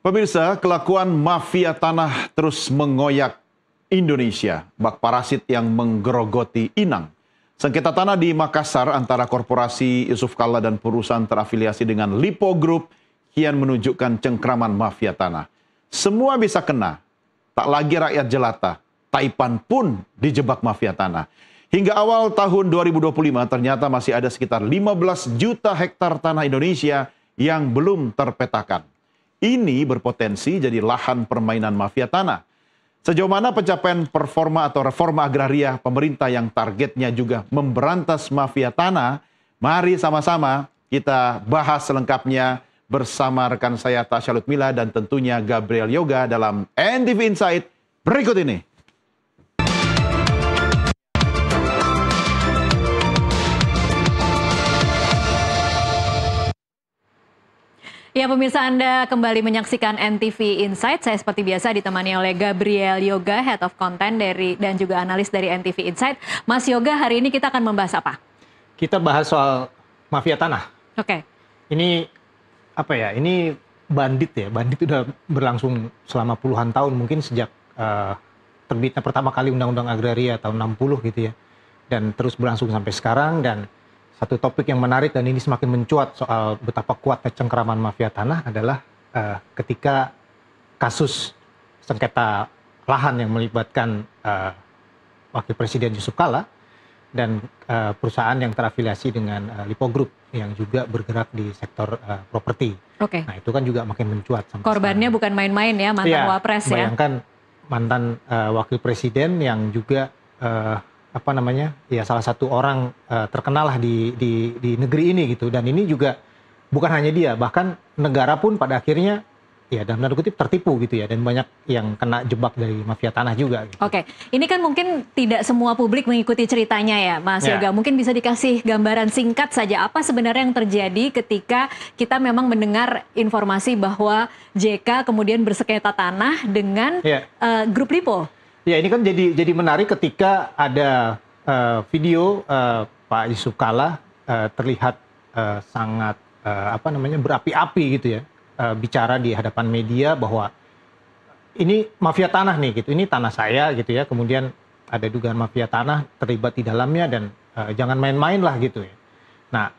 Pemirsa, kelakuan mafia tanah terus mengoyak Indonesia. Bak parasit yang menggerogoti inang. Sengketa tanah di Makassar antara korporasi Yusuf Kalla dan perusahaan terafiliasi dengan Lipo Group kian menunjukkan cengkraman mafia tanah. Semua bisa kena, tak lagi rakyat jelata. Taipan pun dijebak mafia tanah. Hingga awal tahun 2025 ternyata masih ada sekitar 15 juta hektar tanah Indonesia yang belum terpetakan. Ini berpotensi jadi lahan permainan mafia tanah. Sejauh mana pencapaian performa atau reforma agraria pemerintah yang targetnya juga memberantas mafia tanah? Mari sama-sama kita bahas selengkapnya bersama rekan saya Tasya Lutmila dan tentunya Gabriel Yoga dalam NTV Insight berikut ini. Ya pemirsa, Anda kembali menyaksikan NTV Insight. Saya seperti biasa ditemani oleh Gabriel Yoga, Head of Content dan juga analis dari NTV Insight. Mas Yoga, hari ini kita akan membahas apa? Kita bahas soal mafia tanah. Oke. Ini apa ya? Ini bandit ya. Bandit udah berlangsung selama puluhan tahun, mungkin sejak terbitnya pertama kali Undang-Undang Agraria tahun 60 gitu ya. Dan terus berlangsung sampai sekarang. Dan satu topik yang menarik dan ini semakin mencuat soal betapa kuatnya cengkraman mafia tanah adalah ketika kasus sengketa lahan yang melibatkan Wakil Presiden Yusuf Kalla dan perusahaan yang terafiliasi dengan Lipo Group yang juga bergerak di sektor properti. Oke. Nah itu kan juga makin mencuat. Korbannya sekarang bukan main-main ya, mantan wapres ya. Bayangkan mantan Wakil Presiden yang juga salah satu orang terkenal lah di negeri ini gitu. Dan ini juga bukan hanya dia, bahkan negara pun pada akhirnya ya dalam tanda kutip tertipu gitu ya, dan banyak yang kena jebak dari mafia tanah juga gitu. Oke, ini kan mungkin tidak semua publik mengikuti ceritanya ya Mas Yoga. Mungkin bisa dikasih gambaran singkat saja apa sebenarnya yang terjadi ketika kita memang mendengar informasi bahwa JK kemudian bersengketa tanah dengan grup Lipo. Ya, ini kan jadi menarik ketika ada video Pak Yusuf Kalla terlihat sangat berapi-api gitu ya, bicara di hadapan media bahwa ini mafia tanah nih gitu, ini tanah saya gitu ya, kemudian ada dugaan mafia tanah terlibat di dalamnya dan jangan main-main lah gitu ya. Nah,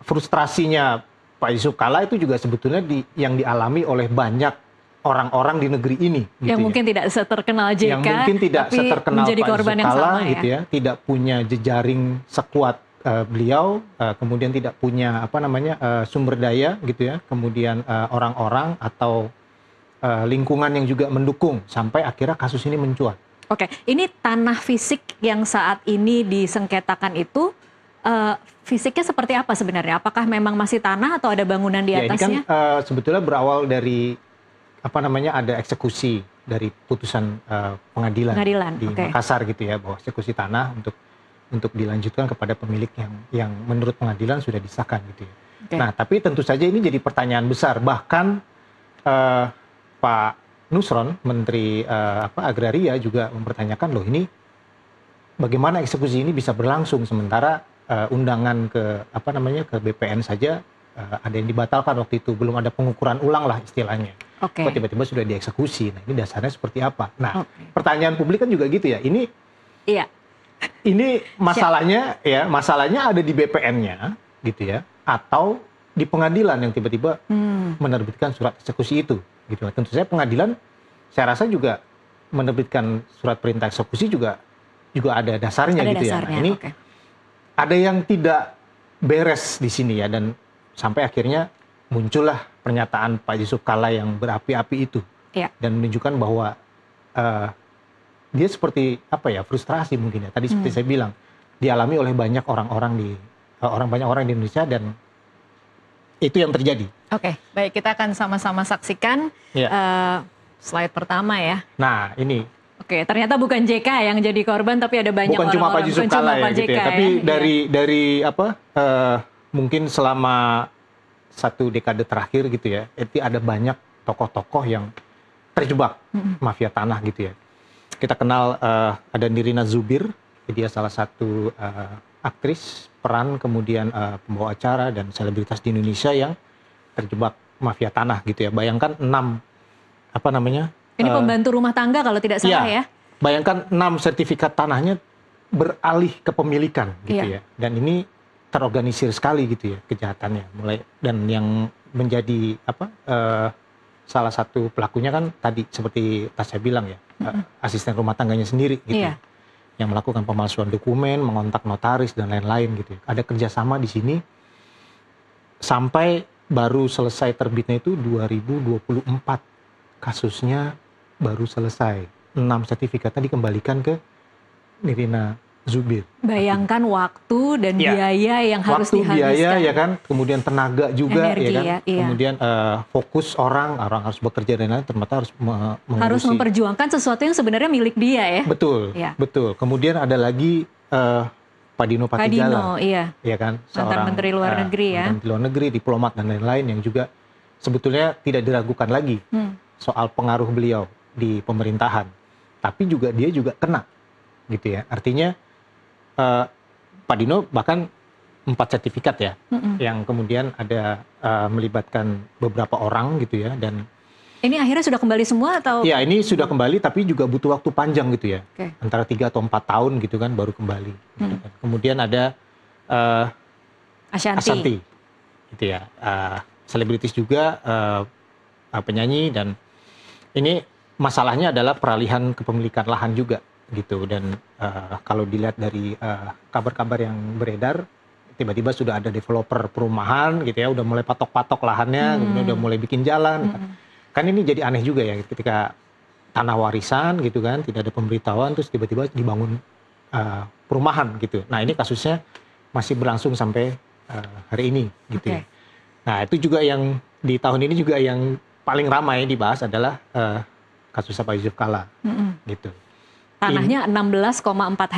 frustrasinya Pak Yusuf Kalla itu juga sebetulnya yang dialami oleh banyak orang-orang di negeri ini gitu yang mungkin tidak seterkenal JK, yang mungkin tidak tapi seterkenal menjadi Pak korban Yusuf yang Kalla sama gitu ya, tidak punya jejaring sekuat beliau, kemudian tidak punya sumber daya gitu ya, kemudian orang-orang atau lingkungan yang juga mendukung sampai akhirnya kasus ini mencuat. Oke, ini tanah fisik yang saat ini disengketakan itu fisiknya seperti apa sebenarnya? Apakah memang masih tanah atau ada bangunan di atasnya? Ini kan sebetulnya berawal dari ada eksekusi dari putusan pengadilan di Makassar gitu ya, bahwa eksekusi tanah untuk dilanjutkan kepada pemilik yang menurut pengadilan sudah disahkan gitu ya. Nah, tapi tentu saja ini jadi pertanyaan besar. Bahkan Pak Nusron, Menteri Agraria juga mempertanyakan, loh ini bagaimana eksekusi ini bisa berlangsung sementara undangan ke BPN saja ada yang dibatalkan waktu itu, belum ada pengukuran ulang lah istilahnya. Kok tiba-tiba sudah dieksekusi. Nah, ini dasarnya seperti apa? Nah, pertanyaan publik kan juga gitu ya. Ini masalahnya ada di BPN-nya gitu ya, atau di pengadilan yang tiba-tiba menerbitkan surat eksekusi itu gitu. Tentu saja pengadilan saya rasa juga menerbitkan surat perintah eksekusi juga ada dasarnya gitu ya. Nah, ini ada yang tidak beres di sini ya, dan sampai akhirnya muncullah pernyataan Pak Yusuf Kalla yang berapi-api itu dan menunjukkan bahwa dia seperti frustrasi mungkin ya. Tadi seperti saya bilang, dialami oleh banyak orang di Indonesia, dan itu yang terjadi. Oke, baik, kita akan sama-sama saksikan slide pertama ya. Nah, ini. Oke, ternyata bukan JK yang jadi korban, tapi ada banyak orang-orang. Bukan cuma Pak Yusuf Kalla ya, gitu ya. Tapi dari mungkin selama satu dekade terakhir gitu ya, itu ada banyak tokoh-tokoh yang terjebak mafia tanah gitu ya. Kita kenal ada Nirina Zubir, dia salah satu aktris, peran, kemudian pembawa acara dan selebritas di Indonesia yang terjebak mafia tanah gitu ya. Bayangkan 6 apa namanya? Ini pembantu rumah tangga kalau tidak salah ya. Bayangkan 6 sertifikat tanahnya beralih ke pemilikan gitu ya. Dan ini terorganisir sekali gitu ya kejahatannya. Dan yang menjadi salah satu pelakunya kan tadi seperti Tasya bilang ya, asisten rumah tangganya sendiri gitu. Yang melakukan pemalsuan dokumen, mengontak notaris dan lain-lain gitu ya. Ada kerjasama di sini sampai baru selesai terbitnya itu 2024. Kasusnya baru selesai. 6 sertifikatnya dikembalikan ke Nirina Zubir. Bayangkan waktu dan biaya yang harus dihabiskan. Waktu, biaya ya kan, kemudian tenaga juga. Energi, ya kan, kemudian fokus orang harus bekerja dan lain-lain, ternyata harus memperjuangkan sesuatu yang sebenarnya milik dia ya. Betul, betul. Kemudian ada lagi Pak Dino Patijala, ya kan, mantan Menteri Luar Negeri ya. Menteri Luar Negeri, diplomat dan lain-lain yang juga sebetulnya tidak diragukan lagi soal pengaruh beliau di pemerintahan, tapi juga dia juga kena, gitu ya. Artinya Pak Dino bahkan 4 sertifikat ya, yang kemudian ada melibatkan beberapa orang gitu ya, dan ini akhirnya sudah kembali semua atau? Ya ini sudah kembali, tapi juga butuh waktu panjang gitu ya, antara 3 atau 4 tahun gitu kan baru kembali. Gitu kan. Kemudian ada Ashanti, gitu ya, selebritis juga, penyanyi, dan ini masalahnya adalah peralihan kepemilikan lahan juga gitu. Dan kalau dilihat dari kabar-kabar yang beredar, tiba-tiba sudah ada developer perumahan gitu ya, udah mulai patok-patok lahannya, kemudian udah mulai bikin jalan. Kan ini jadi aneh juga ya, ketika tanah warisan gitu kan, tidak ada pemberitahuan, terus tiba-tiba dibangun perumahan gitu. Nah ini kasusnya masih berlangsung sampai hari ini gitu ya. Nah itu juga yang di tahun ini juga yang paling ramai dibahas adalah kasus Pak Yusuf Kalla gitu. Tanahnya 16,4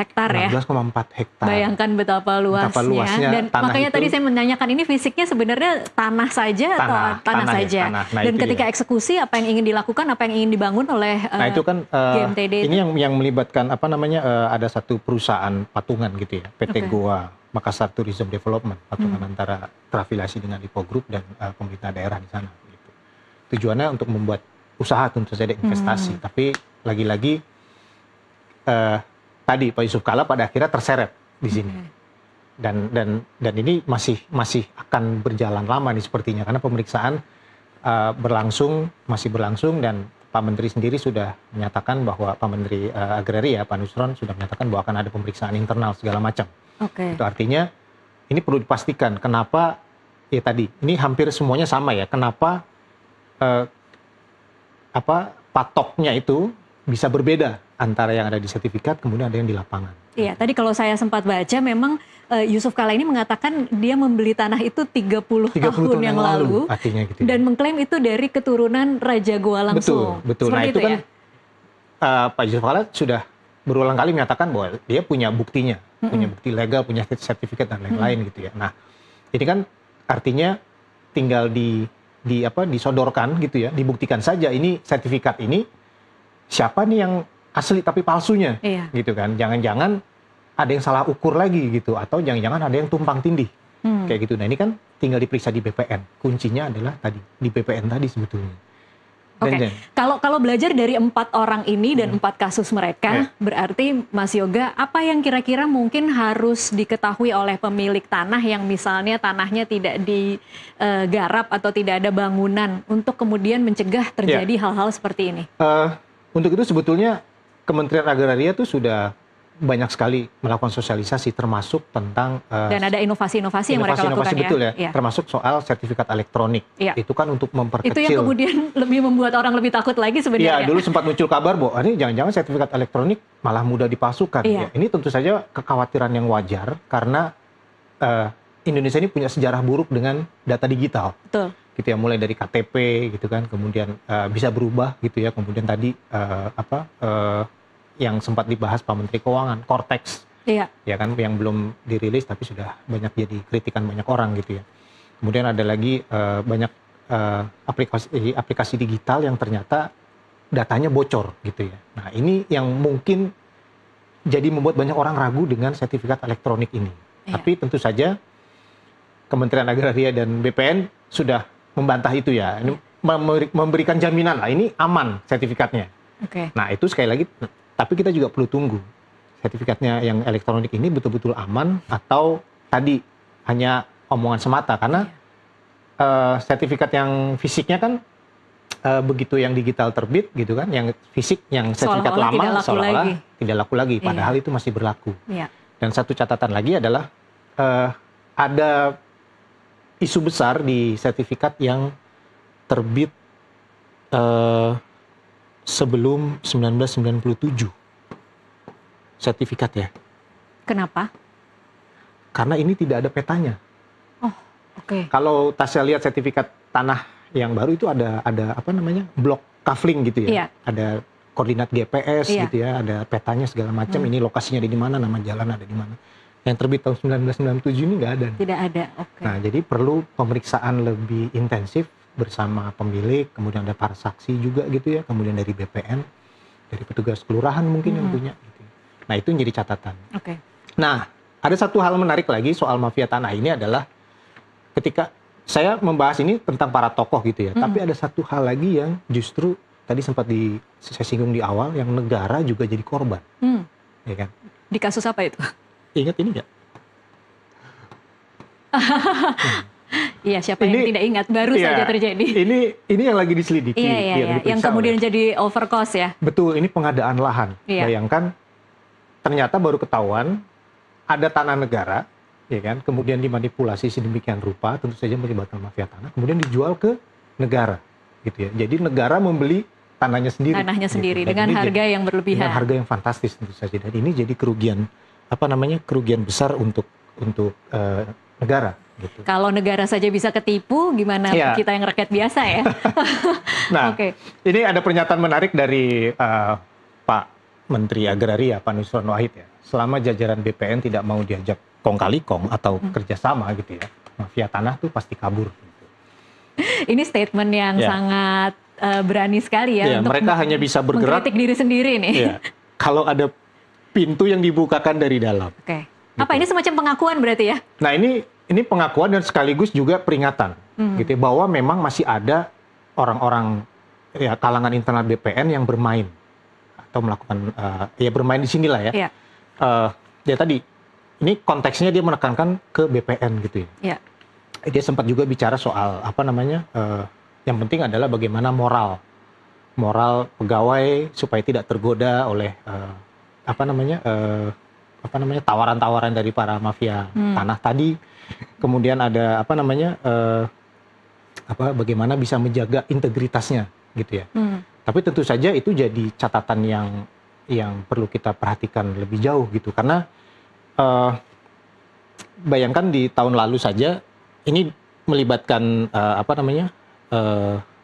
hektar ya. 16,4 hektar. Bayangkan betapa luasnya. Dan makanya tadi saya menanyakan, ini fisiknya sebenarnya tanah saja atau tanah saja. Tanah. Nah, dan ketika eksekusi apa yang ingin dilakukan, apa yang ingin dibangun oleh itu kan GMTD ini yang melibatkan ada satu perusahaan patungan gitu ya, PT Goa Makassar Tourism Development, patungan antara terafiliasi dengan Lipo Group dan pemerintah daerah di sana gitu. Tujuannya untuk membuat usaha, tentu saja investasi, tapi lagi-lagi tadi Pak Yusuf Kalla pada akhirnya terseret di sini. Dan ini masih akan berjalan lama nih sepertinya, karena pemeriksaan masih berlangsung, dan Pak Menteri sendiri sudah menyatakan bahwa Pak Menteri Agraria Pak Nusron sudah menyatakan bahwa akan ada pemeriksaan internal segala macam. Itu artinya ini perlu dipastikan kenapa ya tadi ini hampir semuanya sama ya, kenapa patoknya itu bisa berbeda antara yang ada di sertifikat kemudian ada yang di lapangan. Iya, tadi kalau saya sempat baca memang Yusuf Kalla ini mengatakan dia membeli tanah itu 30 tahun yang lalu artinya gitu, dan mengklaim itu dari keturunan Raja Goa langsung. Betul. Nah itu kan Pak Yusuf Kalla sudah berulang kali menyatakan bahwa dia punya buktinya, punya bukti legal, punya sertifikat dan lain-lain gitu ya. Nah ini kan artinya tinggal disodorkan gitu ya, dibuktikan saja ini sertifikat ini siapa nih yang asli tapi palsunya, gitu kan? Jangan-jangan ada yang salah ukur lagi gitu, atau jangan-jangan ada yang tumpang tindih, kayak gitu. Nah ini kan tinggal diperiksa di BPN. Kuncinya adalah tadi di BPN tadi sebetulnya. Kalau belajar dari 4 orang ini dan 4 kasus mereka, berarti Mas Yoga, apa yang kira-kira mungkin harus diketahui oleh pemilik tanah yang misalnya tanahnya tidak digarap atau tidak ada bangunan untuk kemudian mencegah terjadi hal-hal seperti ini? Untuk itu sebetulnya Kementerian Agraria itu sudah banyak sekali melakukan sosialisasi, termasuk tentang dan ada inovasi-inovasi yang mereka lakukan betul ya, termasuk soal sertifikat elektronik. Itu kan untuk memperkecil. Itu yang kemudian lebih membuat orang lebih takut lagi sebenarnya. Iya, dulu sempat muncul kabar bahwa ini jangan-jangan sertifikat elektronik malah mudah dipalsukan. Ini tentu saja kekhawatiran yang wajar karena Indonesia ini punya sejarah buruk dengan data digital. Betul. Gitu ya, mulai dari KTP gitu kan, kemudian bisa berubah gitu ya, kemudian tadi yang sempat dibahas Pak Menteri Keuangan, Cortex, ya kan, yang belum dirilis tapi sudah banyak jadi kritikan banyak orang gitu ya. Kemudian ada lagi banyak aplikasi digital yang ternyata datanya bocor gitu ya. Nah ini yang mungkin jadi membuat banyak orang ragu dengan sertifikat elektronik ini. Tapi tentu saja Kementerian Agraria dan BPN sudah membantah itu ya. Ini memberikan jaminan lah ini aman sertifikatnya. Nah itu sekali lagi, tapi kita juga perlu tunggu sertifikatnya yang elektronik ini betul-betul aman atau tadi hanya omongan semata, karena sertifikat yang fisiknya kan begitu yang digital terbit gitu kan, yang fisik, yang sertifikat lama seolah-olah tidak laku lagi, padahal itu masih berlaku. Dan satu catatan lagi adalah ada isu besar di sertifikat yang terbit sebelum 1997 sertifikat ya. Kenapa? Karena ini tidak ada petanya. Oh, oke. Kalau Tasya lihat sertifikat tanah yang baru itu ada apa namanya, blok kafling gitu ya. Ada koordinat GPS gitu ya, ada petanya segala macam. Ini lokasinya ada di mana, nama jalan ada di mana. Yang terbit tahun 1997 ini nggak ada. Tidak ada. Nah, jadi perlu pemeriksaan lebih intensif bersama pemilik, kemudian ada para saksi juga gitu ya, kemudian dari BPN, dari petugas kelurahan mungkin yang punya. Gitu. Nah, itu menjadi catatan. Nah, ada satu hal menarik lagi soal mafia tanah ini adalah ketika saya membahas ini tentang para tokoh gitu ya, tapi ada satu hal lagi yang justru tadi sempat saya singgung di awal, yang negara juga jadi korban. Ya kan? Di kasus apa itu? Ingat ini nggak? Iya, siapa yang tidak ingat, baru saja terjadi. Ini yang lagi diselidiki. Yang kemudian jadi overcost ya. Betul, ini pengadaan lahan. Bayangkan, ternyata baru ketahuan ada tanah negara, ya kan? Kemudian dimanipulasi sedemikian rupa, tentu saja melibatkan mafia tanah, kemudian dijual ke negara, gitu ya. Jadi negara membeli tanahnya sendiri. Tanahnya sendiri gitu. Dengan harga yang berlebihan. Dengan harga yang fantastis tentu saja. Dan ini jadi kerugian kerugian besar untuk negara. Gitu. Kalau negara saja bisa ketipu, gimana kita yang rakyat biasa ya? Nah, ini ada pernyataan menarik dari Pak Menteri Agraria, Pak Nusron Wahid ya. Selama jajaran BPN tidak mau diajak kong kali kong atau kerjasama gitu ya, mafia tanah tuh pasti kabur. Gitu. Ini statement yang sangat berani sekali ya, untuk mereka hanya bisa bergerak, mengkritik diri sendiri nih. Kalau ada pintu yang dibukakan dari dalam. Apa ini semacam pengakuan berarti ya? Nah, ini pengakuan dan sekaligus juga peringatan, gitu ya, bahwa memang masih ada orang-orang ya kalangan internal BPN yang bermain atau melakukan bermain di sinilah ya. Dia tadi ini konteksnya dia menekankan ke BPN gitu ya. Dia sempat juga bicara soal yang penting adalah bagaimana moral pegawai supaya tidak tergoda oleh tawaran-tawaran dari para mafia tanah tadi. Kemudian ada bagaimana bisa menjaga integritasnya gitu ya. Tapi tentu saja itu jadi catatan yang perlu kita perhatikan lebih jauh gitu, karena bayangkan di tahun lalu saja ini melibatkan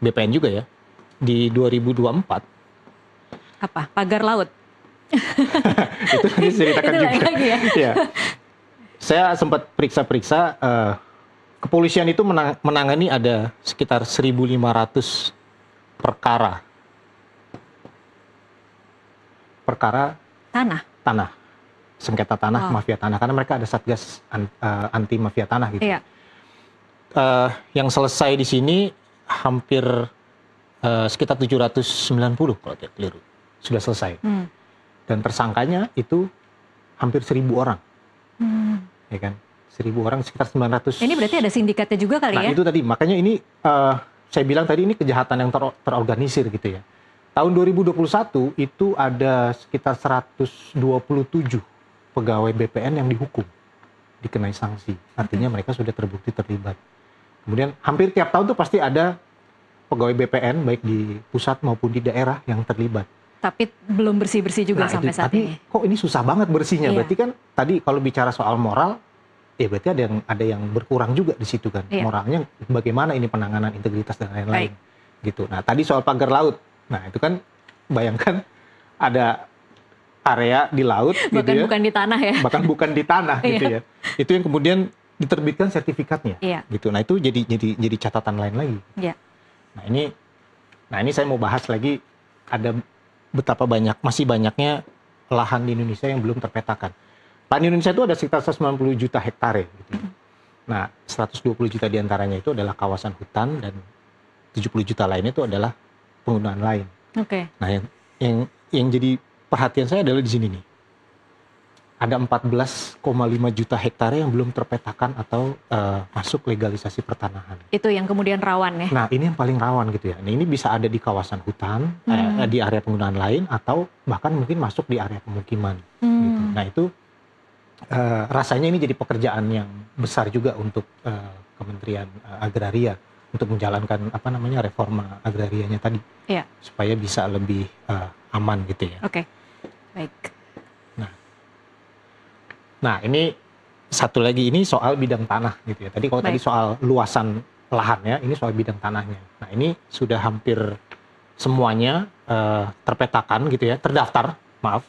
BPN juga ya, di 2024. Apa? Pagar laut. Itu tadi ceritakan juga. Ya. Saya sempat periksa-periksa, kepolisian itu menangani ada sekitar 1.500 perkara tanah, sengketa tanah, mafia tanah, karena mereka ada satgas anti mafia tanah gitu. Yang selesai di sini hampir sekitar 790 kalau tidak keliru sudah selesai. Dan tersangkanya itu hampir 1.000 orang. Ya kan? 1.000 orang, sekitar 900. Ini berarti ada sindikatnya juga kali ya? Nah, itu tadi. Makanya ini, saya bilang tadi ini kejahatan yang terorganisir gitu ya. Tahun 2021 itu ada sekitar 127 pegawai BPN yang dihukum, dikenai sanksi. Artinya mereka sudah terbukti terlibat. Kemudian hampir tiap tahun tuh pasti ada pegawai BPN, baik di pusat maupun di daerah yang terlibat. Tapi belum bersih-bersih juga sampai saat ini. Kok ini susah banget bersihnya? Berarti kan tadi kalau bicara soal moral, ya berarti ada yang berkurang juga di situ kan. Moralnya bagaimana ini penanganan integritas dan lain-lain. Gitu. Nah, tadi soal pagar laut. Nah, itu kan bayangkan ada area di laut bahkan gitu ya. Bukan di tanah ya. Bahkan bukan di tanah gitu ya. Itu yang kemudian diterbitkan sertifikatnya. Gitu. Nah, itu jadi catatan lain lagi. Nah, ini saya mau bahas lagi, ada betapa masih banyaknya lahan di Indonesia yang belum terpetakan. Lahan di Indonesia itu ada sekitar 190 juta hektare. Gitu. Nah, 120 juta diantaranya itu adalah kawasan hutan dan 70 juta lainnya itu adalah penggunaan lain. Oke. Nah, yang jadi perhatian saya adalah di sini nih. Ada 14,5 juta hektare yang belum terpetakan atau masuk legalisasi pertanahan. Itu yang kemudian rawan ya? Nah, ini yang paling rawan gitu ya. Nah, ini bisa ada di kawasan hutan, di area penggunaan lain, atau bahkan mungkin masuk di area pemukiman. Gitu. Nah, itu rasanya ini jadi pekerjaan yang besar juga untuk Kementerian Agraria untuk menjalankan reforma agrarianya tadi, supaya bisa lebih aman gitu ya. Oke, baik. Nah, ini satu lagi, ini soal bidang tanah gitu ya. Tadi kalau tadi soal luasan lahan ya, ini soal bidang tanahnya. Nah, ini sudah hampir semuanya terpetakan gitu ya, terdaftar, maaf.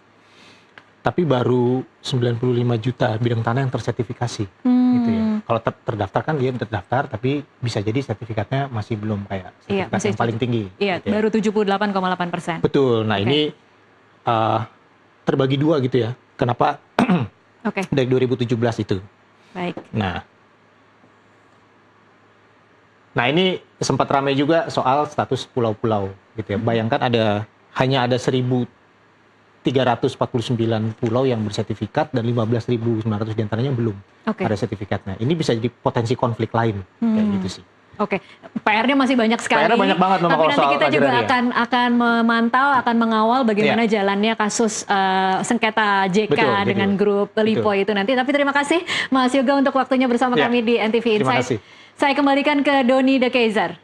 Tapi baru 95 juta bidang tanah yang tersertifikasi gitu ya. Kalau terdaftar kan dia terdaftar, tapi bisa jadi sertifikatnya masih belum kayak sertifikat yang paling tinggi. Iya, gitu ya. Baru 78,8%. Betul. Nah, ini terbagi dua gitu ya. Kenapa? Dari 2017 itu. Baik. Nah, ini sempat ramai juga soal status pulau-pulau gitu ya. Bayangkan hanya ada 1.349 pulau yang bersertifikat dan 15.900 diantaranya belum ada sertifikatnya. Ini bisa jadi potensi konflik lain kayak gitu sih. Oke, PR-nya masih banyak sekali. PR-nya banyak banget. Tapi nanti kita juga akan memantau, akan mengawal bagaimana jalannya kasus sengketa JK dengan grup Lipo itu nanti. Tapi terima kasih Mas Yoga untuk waktunya bersama kami di NTV Insight. Saya kembalikan ke Doni De Keyzer.